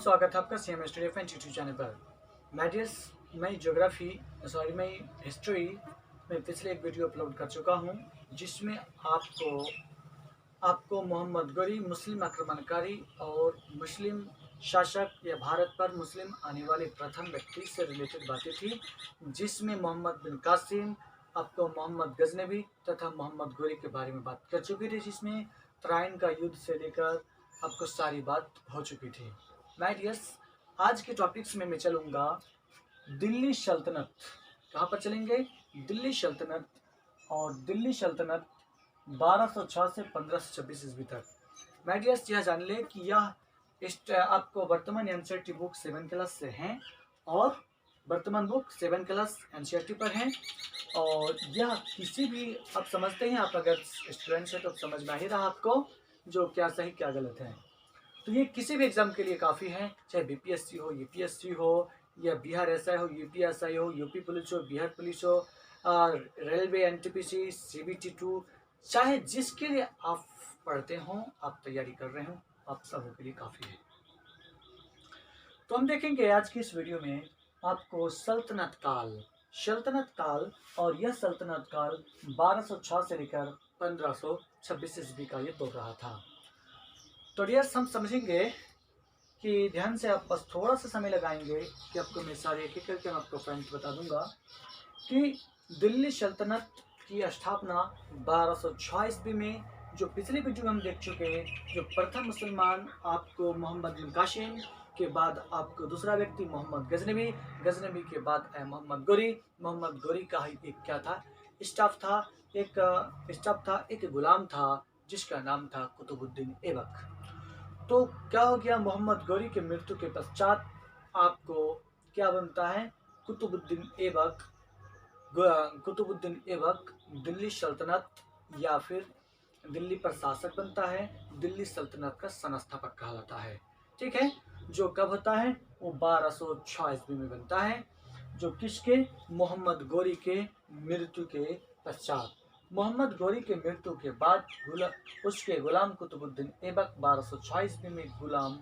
स्वागत है आपका CM study French YouTube channel पर। मैडियस मैं हिस्ट्री में पिछले एक वीडियो अपलोड कर चुका हूं, जिसमें आपको मोहम्मद गोरी मुस्लिम आक्रमणकारी और मुस्लिम शासक या भारत पर मुस्लिम आने वाले प्रथम व्यक्ति से रिलेटेड बातें थी, जिसमें मोहम्मद बिन कासिम, आपको मोहम्मद गजनबी तथा मोहम्मद गोरी के बारे में बात कर चुकी थी, जिसमें तराइन का युद्ध से लेकर आपको सारी बात हो चुकी थी। माय डियर्स, आज के टॉपिक्स में मैं चलूँगा दिल्ली सल्तनत। कहाँ पर चलेंगे? दिल्ली सल्तनत। और दिल्ली सल्तनत 1206 से 1526 ईस्वी तक। माय डियर्स, यह जान ले कि यह आपको वर्तमान एनसीईआरटी बुक 7 क्लास से हैं और वर्तमान बुक 7 क्लास एनसीईआरटी पर हैं। और यह किसी भी, आप समझते हैं, आप अगर स्टूडेंट्स हैं तो समझ में आ ही रहा आपको जो क्या सही क्या गलत है। तो ये किसी भी एग्जाम के लिए काफ़ी है, चाहे बीपीएससी हो, यूपीएससी हो, या बिहार एसआई हो, यूपीएसआई हो, यूपी पुलिस हो, बिहार पुलिस हो, रेलवे, एनटीपीसी, सीबीटी 2, चाहे जिसके लिए आप पढ़ते हो, आप तैयारी कर रहे हो, आप सबों के लिए काफ़ी है। तो हम देखेंगे आज की इस वीडियो में आपको सल्तनत काल और यह सल्तनत काल 1206 से लेकर 1526 ईस्वी का ये दौर रहा था। तो डियर्स, हम समझेंगे कि ध्यान से आप बस थोड़ा सा समय लगाएंगे कि आपको मैं सारे एक एक करके मैं आपको पॉइंट बता दूंगा कि दिल्ली सल्तनत की स्थापना 1206 ईस्वी में, जो पिछले वीडियो में हम देख चुके हैं, जो प्रथम मुसलमान आपको मोहम्मद बिन कासिम के बाद आपको दूसरा व्यक्ति मोहम्मद गजनबी के बाद मोहम्मद गोरी का ही एक क्या था, स्टाफ था, एक गुलाम था जिसका नाम था कुतुबुद्दीन ऐबक। तो क्या हो गया, मोहम्मद गोरी के मृत्यु के पश्चात आपको क्या बनता है, कुतुबुद्दीन ऐबक दिल्ली सल्तनत या फिर दिल्ली प्रशासक बनता है, दिल्ली सल्तनत का संस्थापक कहलाता है। ठीक है, जो कब होता है, वो 1206 ईस्वी में बनता है, जो किसके, मोहम्मद गोरी के मृत्यु के पश्चात। मोहम्मद गोरी के मृत्यु के बाद उसके गुलाम कुतुबुद्दीन ऐबक 1206 ईस्वी में गुलाम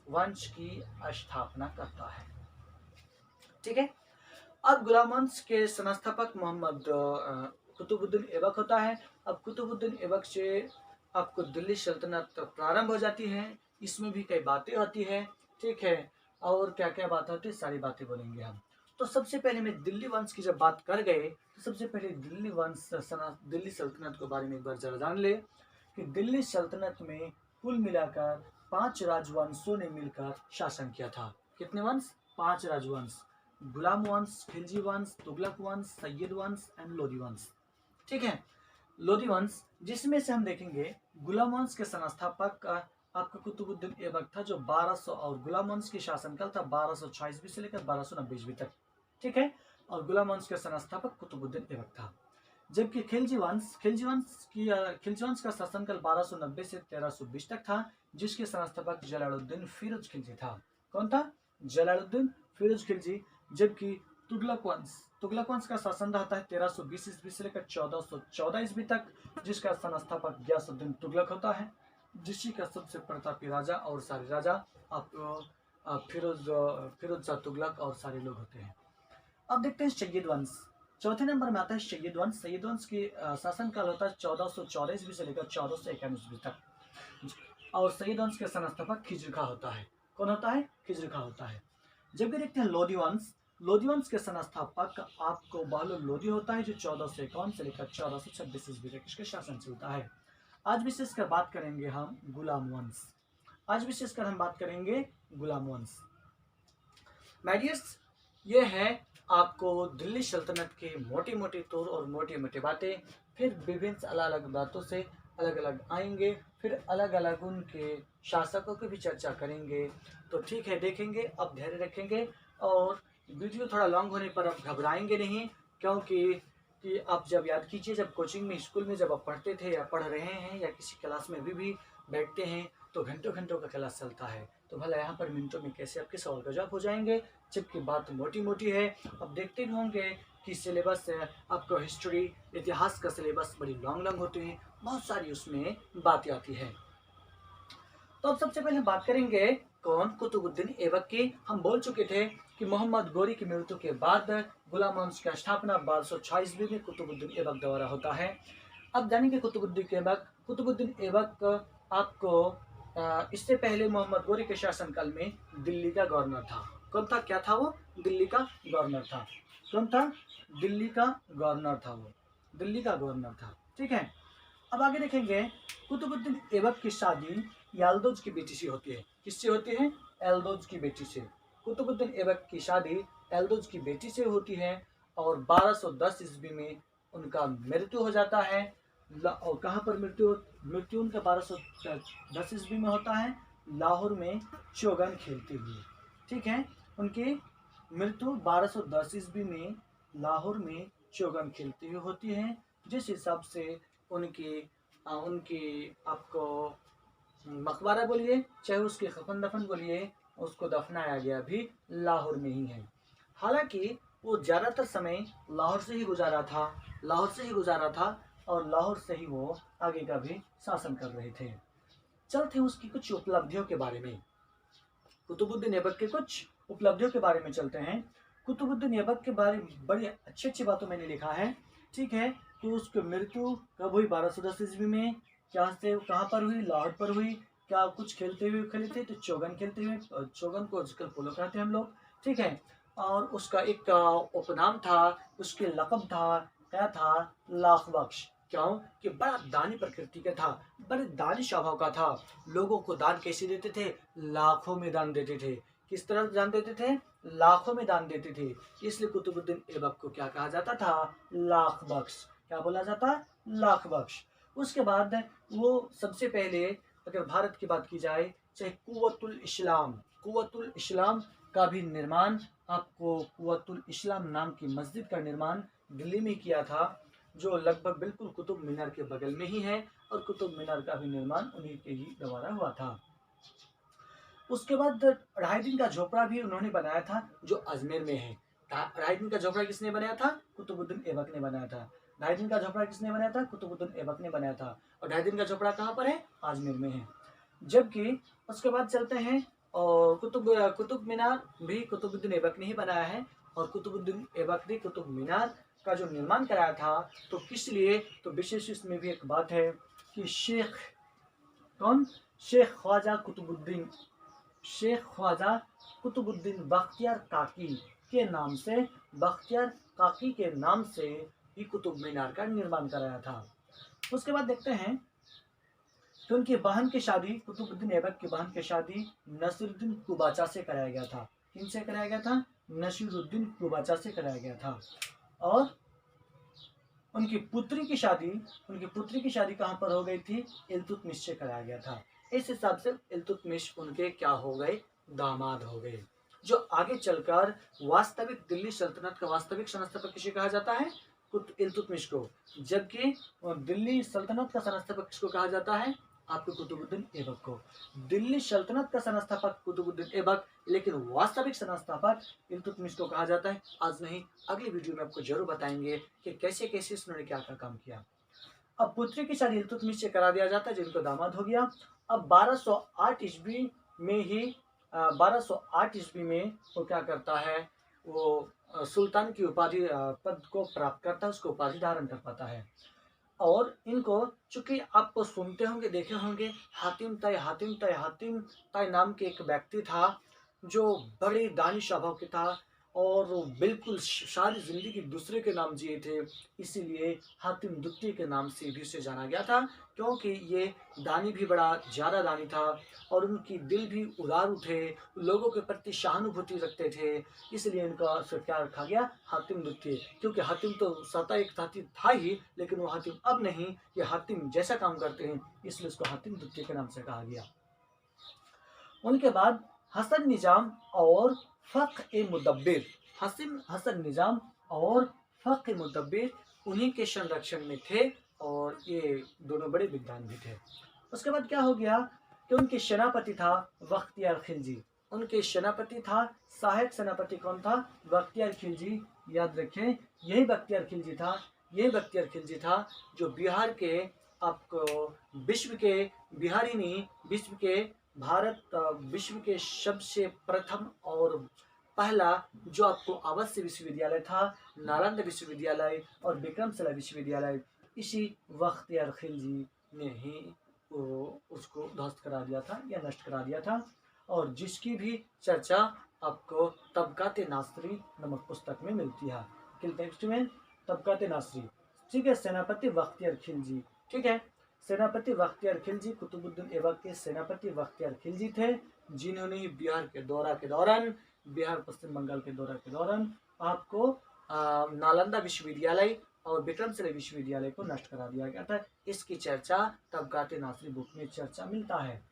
वंश की स्थापना करता है। ठीक है, अब गुलाम वंश के संस्थापक मोहम्मद कुतुबुद्दीन ऐबक होता है। अब कुतुबुद्दीन ऐबक से आपको दिल्ली सल्तनत प्रारंभ हो जाती है। इसमें भी कई बातें होती है। ठीक है, और क्या क्या बात होती है सारी बातें बोलेंगे हम। तो सबसे पहले मैं दिल्ली वंश की जब बात कर गए तो सबसे पहले दिल्ली सल्तनत के बारे में एक बार जरा जान ले कि दिल्ली सल्तनत में कुल मिलाकर 5 राजवंशों ने मिलकर शासन किया था। कितने वंश? 5 राजवंश, गुलाम वंश, खिलजी वंश, तुगलक वंश, सैयद वंश एंड लोधी वंश। ठीक है, लोधी वंश, जिसमें से हम देखेंगे गुलाम वंश के संस्थापक आपका कुतुबुद्दीन ऐबक था, जो 1200, और गुलाम वंश की शासनकाल था 1206 ईस्वी से लेकर 1290 ईस्वी तक। ठीक है, और गुलाम वंश के संस्थापक कुतुबुद्दीन ऐबक था। जबकि खिलजी वंश का शासनकाल 1290 से 1320 तक था, जिसके संस्थापक जलालुद्दीन फिरोज खिलजी था। कौन था? जलालुद्दीन फिरोज खिलजी। जबकि तुगलक वंश का शासन रहता है 1320 ईस्वी से लेकर 1414 ईस्वी तक, जिसका संस्थापक गयासुद्दीन तुगलक होता है, जिसकी का सबसे प्रतापी राजा और सारे राजा आप फिरोज शाह तुगलक और सारे लोग होते हैं। अब देखते हैं सैयद वंश। चौथे नंबर में आता है सैयद वंश। सैयद वंश की शासनकाल होता है 1414 ईस्वी से लेकर 1451 ईस्वी तक, और सैयद वंश के संस्थापक खिज्र खां होता है। कौन होता है? खिज्र खां होता है। जबकि देखते हैं लोधी वंश। लोधी वंश के संस्थापक आपको बहलोल लोधी होता है, जो 1451 से लेकर 1426 ईस्वी तक इसके शासन चलता है। आज विशेषकर बात करेंगे हम गुलाम वंश। माय डियर्स, ये है आपको दिल्ली सल्तनत के मोटी मोटी तौर और मोटी मोटी बातें। फिर विभिन्न अलग अलग बातों से अलग अलग आएंगे, फिर अलग अलग उनके शासकों की भी चर्चा करेंगे। तो ठीक है, देखेंगे, अब धैर्य रखेंगे, और वीडियो थोड़ा लॉन्ग होने पर आप घबराएंगे नहीं, क्योंकि आप जब याद कीजिए, जब कोचिंग में, स्कूल में जब आप पढ़ते थे या पढ़ रहे हैं या किसी क्लास में भी बैठते हैं तो घंटों घंटों का क्लास चलता है, तो भला यहाँ पर मिनटों में कैसे आपके सवाल का जवाब हो जाएंगे, जबकि बात मोटी मोटी है। अब देखते होंगे कि सिलेबस आपको हिस्ट्री, इतिहास का सिलेबस बड़ी लॉन्ग होती है, बहुत सारी उसमें बातें आती है। तो अब सबसे पहले बात करेंगे कौन? कुतुबुद्दीन ऐबक की। हम बोल चुके थे कि मोहम्मद गोरी की मृत्यु के बाद गुलाम वंश की स्थापना 1206 ईस्वी में कुतुबुद्दीन ऐबक द्वारा होता है। अब जानेंगे कुतुबुद्दीन ऐबक। कुतुबुद्दीन ऐबक आपको इससे पहले मोहम्मद गोरी के शासनकाल में दिल्ली का गवर्नर था। कौन था? क्या था वो? दिल्ली का गवर्नर था। कौन था? दिल्ली का गवर्नर था वो। दिल्ली का गवर्नर था। ठीक है। अब आगे देखेंगे, कुतुबुद्दीन ऐबक की शादी यल्दौज की बेटी से होती है। किससे होती है? यल्दौज की बेटी से। कुतुबुद्दीन ऐबक की शादी यल्दौज की बेटी से होती है और 1210 ईस्वी में उनका मृत्यु हो जाता है। और कहाँ पर मृत्यु उनका 1210 ईस्वी में होता है? लाहौर में चौगन खेलते हुए। ठीक है। उनकी मृत्यु 1210 ईस्वी में लाहौर में चौगन खेलते हुए होती है, जिस हिसाब से उनकी आपको मकबरा बोलिए चाहे उसके खफन दफन बोलिए, उसको दफनाया गया भी लाहौर में ही है। हालांकि वो ज़्यादातर समय लाहौर से ही गुजारा था और लाहौर से ही वो आगे का भी शासन कर रहे थे। चलते हैं उसकी कुछ उपलब्धियों के बारे में। कुतुबुद्दीन ऐबक के कुछ उपलब्धियों के बारे में चलते हैं। कुतुबुद्दीन ऐबक के बारे में बड़ी अच्छी बातों मैंने लिखा है। ठीक है। कि उसकी मृत्यु कब हुई? 1210 ईस्वी में। कहाँ पर हुई? लाहौर पर हुई। क्या कुछ खेलते हुए खेले थे? तो चौगन खेलते हुए। चौगन को आजकल पोलो कहते हैं हम लोग। ठीक है। और उसका एक उपनाम था, उसके लक़ब था, क्या था? लाख बख्श। क्यों? कि बड़ा दानी प्रकृति का था, बड़े दानी स्वभाव का था। लोगों को दान कैसे देते थे? लाखों में दान देते थे। किस तरह दान देते थे? लाखों में दान देते थे। इसलिए कुतुबुद्दीन ऐबक को क्या कहा जाता था? लाख बख्श। क्या बोला जाता? लाख बख्श। उसके बाद वो सबसे पहले, अगर भारत की बात की जाए, चाहे कुव्वतुल इस्लाम का भी निर्माण, आपको कुव्वतुल इस्लाम नाम की मस्जिद का निर्माण दिल्ली में किया था, जो लगभग बिल्कुल कुतुब मीनार के बगल में ही है। और कुतुब मीनार का भी निर्माण उन्हीं के ही द्वारा हुआ था। उसके बाद 2.5 दिन का झोपड़ा भी उन्होंने बनाया था, जो अजमेर में है। 2.5 दिन का झोपड़ा किसने बनाया था? कुतुबुद्दीन ऐबक ने बनाया था। 2.5 दिन का झोपड़ा किसने बनाया था? कुतुबुद्दीन ऐबक ने बनाया था। और 2.5 दिन का झोपड़ा कहाँ पर है? अजमेर में है। जबकि उसके बाद चलते हैं, और कुतुब मीनार भी कुतुबुद्दीन ऐबक ने ही बनाया है। और कुतुबुद्दीन ऐबक ने कुतुब मीनार का जो निर्माण कराया था, तो किस लिए? तो विशेष इसमें भी एक बात है कि शेख ख्वाजा कुतुबुद्दीन बख्तियार काकी के नाम से ही कुतुब मीनार का निर्माण कराया था। उसके बाद देखते हैं कि उनकी बहन की शादी, कुतुबुद्दीन ऐबक की बहन की शादी नसीरुद्दीन कुबाचा से कराया गया था। किन से कराया गया था? नसीरुद्दीन कुबाचा से कराया गया था। और उनकी पुत्री की शादी कहाँ पर हो गई थी? इल्तुतमिश से कराया गया था। इस हिसाब से इल्तुतमिश उनके क्या हो गए? दामाद हो गए। जो आगे चलकर वास्तविक दिल्ली सल्तनत का वास्तविक संस्थापक किसे कहा जाता है? इल्तुतमिश को। जबकि दिल्ली सल्तनत का संस्थापक किसको कहा जाता है? आपके कुतुबुद्दीन ऐबक को। दिल्ली सल्तनत का संस्थापक कुतुबुद्दीन ऐबक, लेकिन वास्तविक संस्थापक इल्तुतमिश को कहा जाता है। आज नहीं, अगली वीडियो में आपको जरूर बताएंगे कि कैसे कैसे उन्होंने क्या क्या काम किया। अब पुत्री की शादी इल्तुतमिश से करा दिया जाता है, जिनको दामाद हो गया। अब 1208 ईस्वी में वो क्या करता है? वो सुल्तान की उपाधि पद को प्राप्त करता है, उसको उपाधि धारण कर पाता है। और इनको, चूंकि आप सुनते होंगे, देखे होंगे, हातिम ताई नाम के एक व्यक्ति था, जो बड़े दानी स्वभाव के था और वो बिल्कुल सारी जिंदगी दूसरे के नाम जिए थे। इसीलिए हातिम दुत्ती के नाम से भी उसे जाना गया था, क्योंकि ये दानी भी बड़ा ज़्यादा दानी था और उनकी दिल भी उदारू थे, लोगों के प्रति सहानुभूति रखते थे। इसलिए इनका उससे क्या रखा गया? हातिम दुत्ती। क्योंकि हातिम तो सता एक हातिम था ही, लेकिन वो हातिम अब नहीं, ये हातिम जैसा काम करते हैं, इसलिए उसको हातिम दुत्ती के नाम से कहा गया। उनके बाद हसन निजाम और फ़ख्र मुदब्बिर उन्हीं के संरक्षण में थे, और ये दोनों बड़े विद्वान भी थे। उसके बाद क्या हो गया कि उनके सेनापति था बख्तियार खिलजी। उनके सेनापति था, सहायक सेनापति कौन था? बख्तियार खिलजी। याद रखें, यही बख्तियार खिलजी था जो बिहार के, आपको विश्व के भारत विश्व के सबसे प्रथम और पहला जो आपको आवासीय विश्वविद्यालय था, नालंदा विश्वविद्यालय और विक्रमशिला विश्वविद्यालय, इसी बख्तियार खिलजी ने ही उसको ध्वस्त करा दिया था या नष्ट करा दिया था, और जिसकी भी चर्चा आपको तबकात नासरी नामक पुस्तक में मिलती है। टेक्स्ट में तबकात नासरी, ठीक है। सेनापति बख्तियार खिलजी, ठीक है। सेनापति बख्तियार खिलजी कुतुबुद्दीन ऐबक के सेनापति बख्तियार खिलजी थे, जिन्होंने बिहार के दौरा के दौरान, बिहार पश्चिम बंगाल के दौरा के दौरान आपको नालंदा विश्वविद्यालय और विक्रमशिला विश्वविद्यालय को नष्ट करा दिया गया था। इसकी चर्चा तबकात नासरी बुक में चर्चा मिलता है।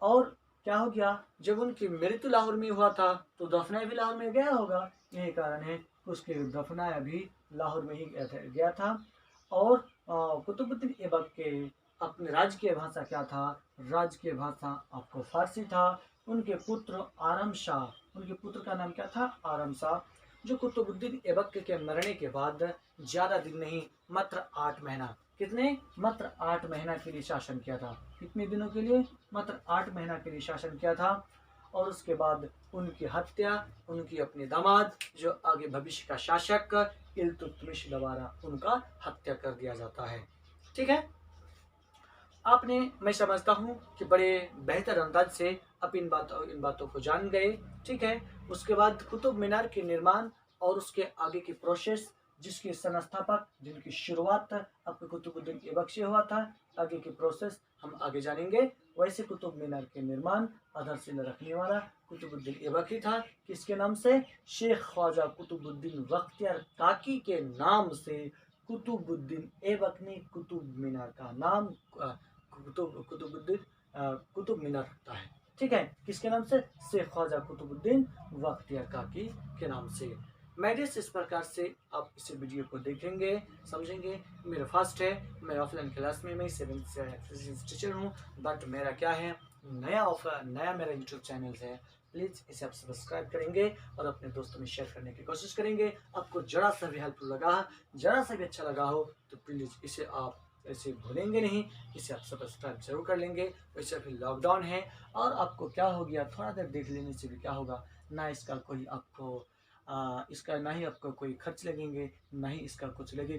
और क्या हो गया, जब उनकी मृत्यु लाहौर में हुआ था तो दफनाया भी लाहौर में गया होगा, यही कारण है उसके दफनाया भी लाहौर में ही गया था। और कुतुबुद्दीन ऐबक के अपने राजकीय भाषा क्या था, राजकीय भाषा आपको फारसी था। उनके पुत्र आरम शाह, उनके पुत्र का नाम क्या था, आरम शाह, जो कुतुबुद्दीन ऐबक के मरने के बाद ज़्यादा दिन नहीं, मात्र 8 महीना, कितने, मात्र 8 महीना के लिए शासन किया था। कितने दिनों के लिए, मात्र 8 महीना के लिए शासन किया था। और उसके बाद उनकी हत्या, उनकी अपने दामाद जो आगे भविष्य का शासक इल्तुतमिश द्वारा उनका हत्या कर दिया जाता है, ठीक है। आपने, मैं समझता हूँ कि बड़े बेहतर अंदाज से आप इन बातों को जान गए, ठीक है। उसके बाद कुतुब मीनार के निर्माण और उसके आगे की प्रोसेस, जिसके संस्थापक, जिनकी शुरुआत आपके कुतुबुद्दीन ऐबक से हुआ था, आगे की प्रोसेस हम आगे जानेंगे। वैसे कुतुब मीनार के निर्माण आधारशिला रखने वाला कुतुबुद्दीन ऐबक ही था। किसके नाम से, शेख ख्वाजा कुतुबुद्दीन बख्तियार काकी के नाम से कुतुबुद्दीन ऐबक ने कुतुब मीनार का नाम कुतुब मीनार रखता है, ठीक है। किसके नाम से, शेख ख्वाजा कुतुबुद्दीन बख्तियार काकी के नाम से। मेडिस इस प्रकार से आप इस वीडियो को देखेंगे, समझेंगे। मेरा फर्स्ट है, मैं ऑफलाइन क्लास में, मैं 7th से फिजिक्स टीचर हूँ, बट मेरा क्या है, नया मेरा यूट्यूब चैनल है। प्लीज़ इसे आप सब्सक्राइब करेंगे और अपने दोस्तों में शेयर करने की कोशिश करेंगे। आपको जरा सा भी हेल्पफुल लगा, जरा सा भी अच्छा लगा हो तो प्लीज़ इसे आप ऐसे भूलेंगे नहीं, इसे आप सब्सक्राइब जरूर कर लेंगे। वैसे अभी लॉकडाउन है और आपको क्या हो गया, थोड़ा देर देख लेने से भी क्या होगा, ना इसका कोई आपको इसका ना ही आपको कोई खर्च लगेंगे, ना ही इसका कुछ लगेगा।